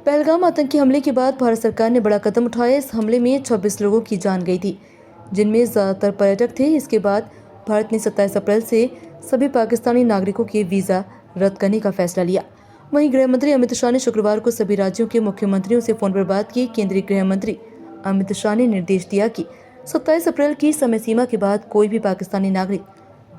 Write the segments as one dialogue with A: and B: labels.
A: पहलगाम आतंकी हमले के बाद भारत सरकार ने बड़ा कदम उठाया। इस हमले में 26 लोगों की जान गई थी, जिनमें ज़्यादातर पर्यटक थे। इसके बाद भारत ने 27 अप्रैल से सभी पाकिस्तानी नागरिकों के वीज़ा रद्द करने का फैसला लिया। वहीं गृह मंत्री अमित शाह ने शुक्रवार को सभी राज्यों के मुख्यमंत्रियों से फोन पर बात की। केंद्रीय गृह मंत्री अमित शाह ने निर्देश दिया कि 27 अप्रैल की समय सीमा के बाद कोई भी पाकिस्तानी नागरिक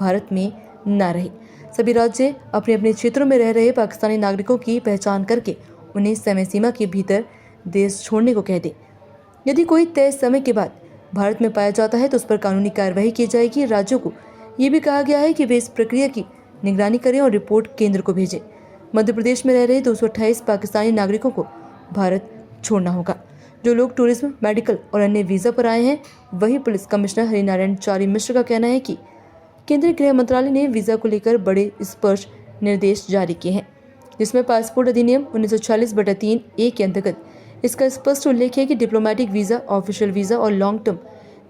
A: भारत में न रहे। सभी राज्य अपने अपने क्षेत्रों में रह रहे पाकिस्तानी नागरिकों की पहचान करके उन्हें समय सीमा के भीतर देश छोड़ने को कह दे। यदि कोई तय समय के बाद भारत में पाया जाता है तो उस पर कानूनी कार्रवाई की जाएगी। राज्यों को ये भी कहा गया है कि वे इस प्रक्रिया की निगरानी करें और रिपोर्ट केंद्र को भेजें। मध्य प्रदेश में रह रहे 228 पाकिस्तानी नागरिकों को भारत छोड़ना होगा। जो लोग टूरिज्म, मेडिकल और अन्य वीज़ा पर आए हैं, वही पुलिस कमिश्नर हरिनारायण चारी मिश्र का कहना है कि केंद्रीय गृह मंत्रालय ने वीज़ा को लेकर बड़े स्पष्ट निर्देश जारी किए हैं, जिसमें पासपोर्ट अधिनियम 1946/3 के अंतर्गत इसका स्पष्ट उल्लेख है कि डिप्लोमेटिक वीज़ा, ऑफिशियल वीज़ा और लॉन्ग टर्म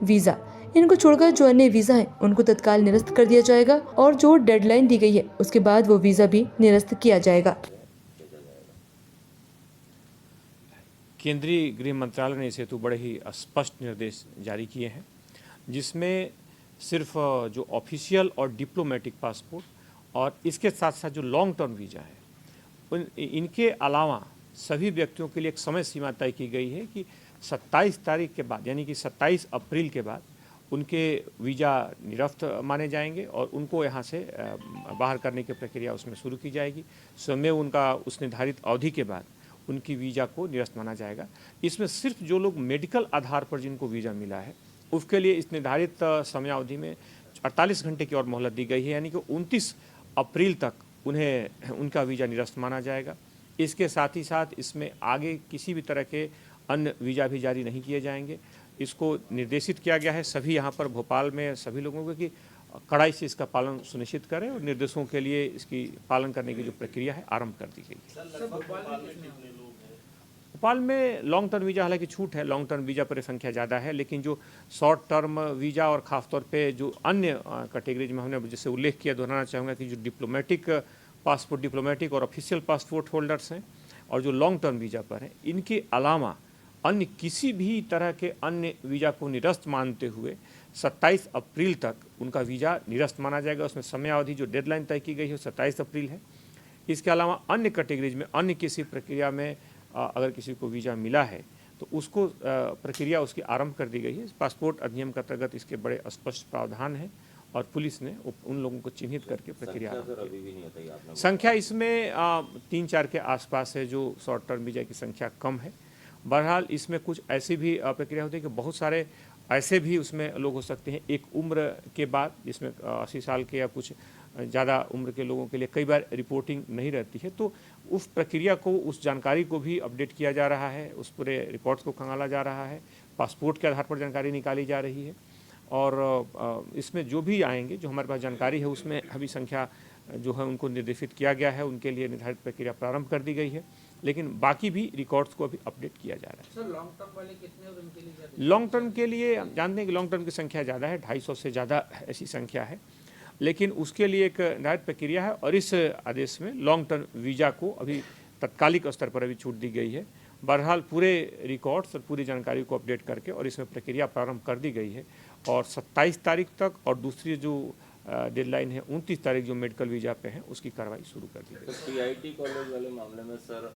A: वीज़ा, इनको छोड़कर जो अन्य वीज़ा हैं उनको तत्काल निरस्त कर दिया जाएगा और जो डेडलाइन दी गई है उसके बाद वो वीज़ा भी निरस्त किया जाएगा।
B: केंद्रीय गृह मंत्रालय ने इस हेतु बड़े ही स्पष्ट निर्देश जारी किए हैं, जिसमें सिर्फ जो ऑफिशियल और डिप्लोमेटिक पासपोर्ट और इसके साथ साथ जो लॉन्ग टर्म वीज़ा है, इनके अलावा सभी व्यक्तियों के लिए एक समय सीमा तय की गई है कि 27 तारीख के बाद, यानी कि 27 अप्रैल के बाद उनके वीज़ा निरस्त माने जाएंगे और उनको यहाँ से बाहर करने की प्रक्रिया उसमें शुरू की जाएगी। स्वयं उनका उस निर्धारित अवधि के बाद उनकी वीज़ा को निरस्त माना जाएगा। इसमें सिर्फ जो लोग मेडिकल आधार पर जिनको वीज़ा मिला है उसके लिए इस निर्धारित समयावधि में 48 घंटे की और मोहलत दी गई है, यानी कि 29 अप्रैल तक उन्हें उनका वीज़ा निरस्त माना जाएगा। इसके साथ ही साथ इसमें आगे किसी भी तरह के अन्य वीज़ा भी जारी नहीं किए जाएंगे। इसको निर्देशित किया गया है सभी यहाँ पर भोपाल में सभी लोगों को कि कड़ाई से इसका पालन सुनिश्चित करें और निर्देशों के लिए इसकी पालन करने की जो प्रक्रिया है आरंभ कर दी गई है। भोपाल में लॉन्ग टर्म वीज़ा हालांकि छूट है, लॉन्ग टर्म वीज़ा पर संख्या ज़्यादा है, लेकिन जो शॉर्ट टर्म वीज़ा और ख़ासतौर पे जो अन्य कैटेगरीज में हमने जैसे उल्लेख किया, दोहराना चाहूँगा कि जो डिप्लोमेटिक पासपोर्ट, डिप्लोमेटिक और ऑफिशियल पासपोर्ट होल्डर्स हैं और जो लॉन्ग टर्म वीज़ा पर हैं, इनके अलावा अन्य किसी भी तरह के अन्य वीज़ा को निरस्त मानते हुए 27 अप्रैल तक उनका वीज़ा निरस्त माना जाएगा। उसमें समयावधि जो डेडलाइन तय की गई है 27 अप्रैल है। इसके अलावा अन्य कैटेगरीज में अन्य किसी प्रक्रिया में अगर किसी को वीज़ा मिला है तो उसको प्रक्रिया उसकी आरंभ कर दी गई है। पासपोर्ट अधिनियम के अंतर्गत इसके बड़े स्पष्ट प्रावधान हैं और पुलिस ने उन लोगों को चिन्हित करके प्रक्रिया संख्या इसमें 3-4 के आसपास है। जो शॉर्ट टर्म वीज़ा की संख्या कम है। बहरहाल इसमें कुछ ऐसी भी प्रक्रिया होती है कि बहुत सारे ऐसे भी उसमें लोग हो सकते हैं एक उम्र के बाद, जिसमें 80 साल के या कुछ ज़्यादा उम्र के लोगों के लिए कई बार रिपोर्टिंग नहीं रहती है, तो उस प्रक्रिया को, उस जानकारी को भी अपडेट किया जा रहा है, उस पूरे रिकॉर्ड्स को खंगाला जा रहा है, पासपोर्ट के आधार पर जानकारी निकाली जा रही है और इसमें जो भी आएंगे, जो हमारे पास जानकारी है उसमें अभी संख्या जो है उनको निर्देशित किया गया है, उनके लिए निर्धारित प्रक्रिया प्रारंभ कर दी गई है, लेकिन बाकी भी रिकॉर्ड्स को अभी अपडेट किया जा रहा है।
C: सर, लॉन्ग टर्म वाले कितने और उनके लिए?
B: लॉन्ग टर्म के लिए हम जानते हैं कि लॉन्ग टर्म की संख्या ज़्यादा है, 250 से ज़्यादा ऐसी संख्या है, लेकिन उसके लिए एक निर्धारित प्रक्रिया है और इस आदेश में लॉन्ग टर्म वीज़ा को अभी तत्कालिक स्तर पर अभी छूट दी गई है। बहरहाल पूरे रिकॉर्ड्स और पूरी जानकारी को अपडेट करके और इसमें प्रक्रिया प्रारंभ कर दी गई है और 27 तारीख तक और दूसरी जो डेडलाइन है 29 तारीख जो मेडिकल वीज़ा पे है उसकी कार्रवाई शुरू कर दी गई।
D: तो PIT कॉलेज वाले मामले में सर